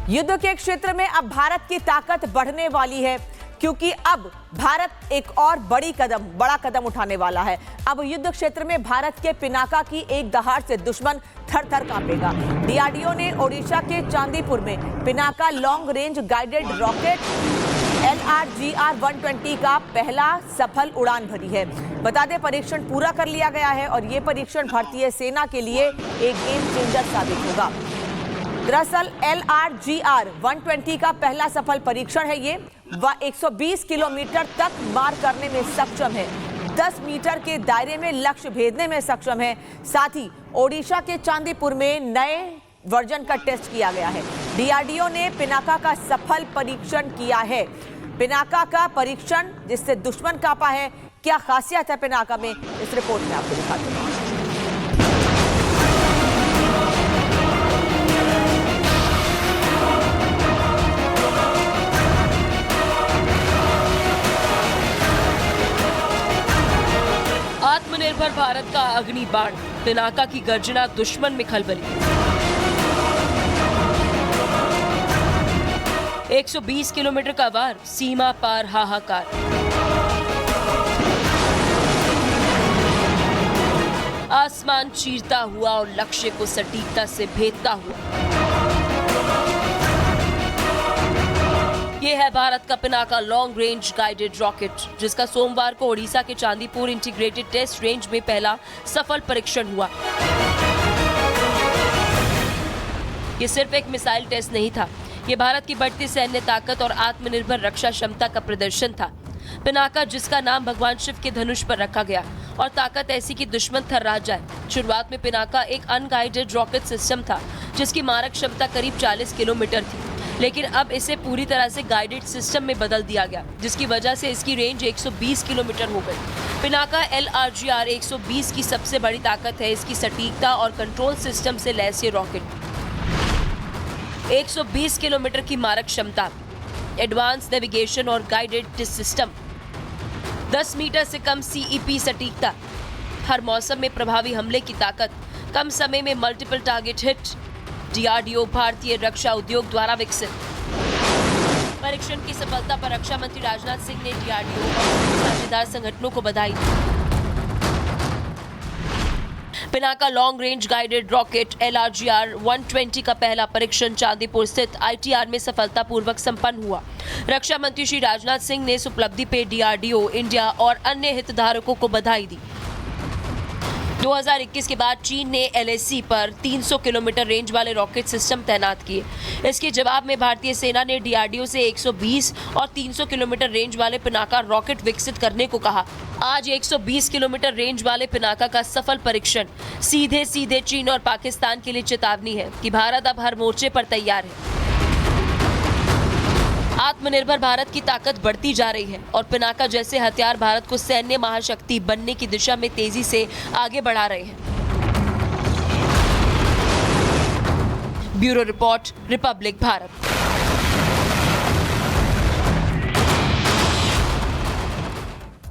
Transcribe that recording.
युद्ध के क्षेत्र में अब भारत की ताकत बढ़ने वाली है, क्योंकि अब भारत एक और बड़ा कदम उठाने वाला है। अब युद्ध क्षेत्र में भारत के पिनाका की एक दहाड़ से दुश्मन थर-थर कांपेगा। डीआरडीओ ने ओडिशा के चांदीपुर में Pinaka long range guided rocket LRGR-120 का पहला सफल उड़ान भरी है। बता दें, परीक्षण पूरा कर लिया गया है और ये परीक्षण भारतीय सेना के लिए एक गेम चेंजर साबित होगा। दरअसल LRGR-120 का पहला सफल परीक्षण है। ये 120 किलोमीटर तक मार करने में सक्षम है, 10 मीटर के दायरे में लक्ष्य भेदने में सक्षम है। साथ ही ओडिशा के चांदीपुर में नए वर्जन का टेस्ट किया गया है। डीआरडीओ ने पिनाका का सफल परीक्षण किया है। पिनाका का परीक्षण जिससे दुश्मन कांपा है, क्या खासियत है पिनाका में, इस रिपोर्ट में आपको दिखाते हैं। आत्मनिर्भर भारत का अग्नि बाण, पिनाका की गर्जना दुश्मन में खलबली। 120 किलोमीटर का वार, सीमा पार हाहाकार। आसमान चीरता हुआ और लक्ष्य को सटीकता से भेदता हुआ। यह है भारत का Pinaka long range guided rocket, जिसका सोमवार को ओडिशा के चांदीपुर इंटीग्रेटेड टेस्ट रेंज में पहला सफल परीक्षण हुआ। यह सिर्फ एक मिसाइल टेस्ट नहीं था, ये भारत की बढ़ती सैन्य ताकत और आत्मनिर्भर रक्षा क्षमता का प्रदर्शन था। पिनाका, जिसका नाम भगवान शिव के धनुष पर रखा गया, और ताकत ऐसी कि दुश्मन थर्रा जाए। शुरुआत में पिनाका एक अनगाइडेड रॉकेट सिस्टम था, जिसकी मारक क्षमता करीब 40 किलोमीटर थी, लेकिन अब इसे पूरी तरह से गाइडेड सिस्टम में बदल दिया गया, जिसकी वजह से इसकी रेंज 120 किलोमीटर हो गई। पिनाका LRGR 120 की सबसे बड़ी ताकत है इसकी सटीकता और कंट्रोल सिस्टम से लैस ये रॉकेट। 120 किलोमीटर की मारक क्षमता, एडवांस नेविगेशन और गाइडेड सिस्टम, 10 मीटर से कम CEP सटीकता, हर मौसम में प्रभावी हमले की ताकत, कम समय में मल्टीपल टारगेट हिट। डीआरडीओ भारतीय रक्षा उद्योग द्वारा विकसित। परीक्षण की सफलता पर रक्षा मंत्री राजनाथ सिंह ने डीआरडीओ और साझेदार संगठनों को बधाई दी। Pinaka long range guided rocket LRGR-120 का पहला परीक्षण चांदीपुर स्थित ITR में सफलतापूर्वक संपन्न हुआ। रक्षा मंत्री श्री राजनाथ सिंह ने इस उपलब्धि पे डीआरडीओ, इंडिया और अन्य हितधारकों को बधाई दी। 2021 के बाद चीन ने LAC पर 300 किलोमीटर रेंज वाले रॉकेट सिस्टम तैनात किए। इसके जवाब में भारतीय सेना ने डीआरडीओ से 120 और 300 किलोमीटर रेंज वाले पिनाका रॉकेट विकसित करने को कहा। आज 120 किलोमीटर रेंज वाले पिनाका का सफल परीक्षण सीधे चीन और पाकिस्तान के लिए चेतावनी है कि भारत अब हर मोर्चे पर तैयार है। आत्मनिर्भर भारत की ताकत बढ़ती जा रही है और पिनाका जैसे हथियार भारत को सैन्य महाशक्ति बनने की दिशा में तेजी से आगे बढ़ा रहे हैं। Bureau report, Republic Bharat.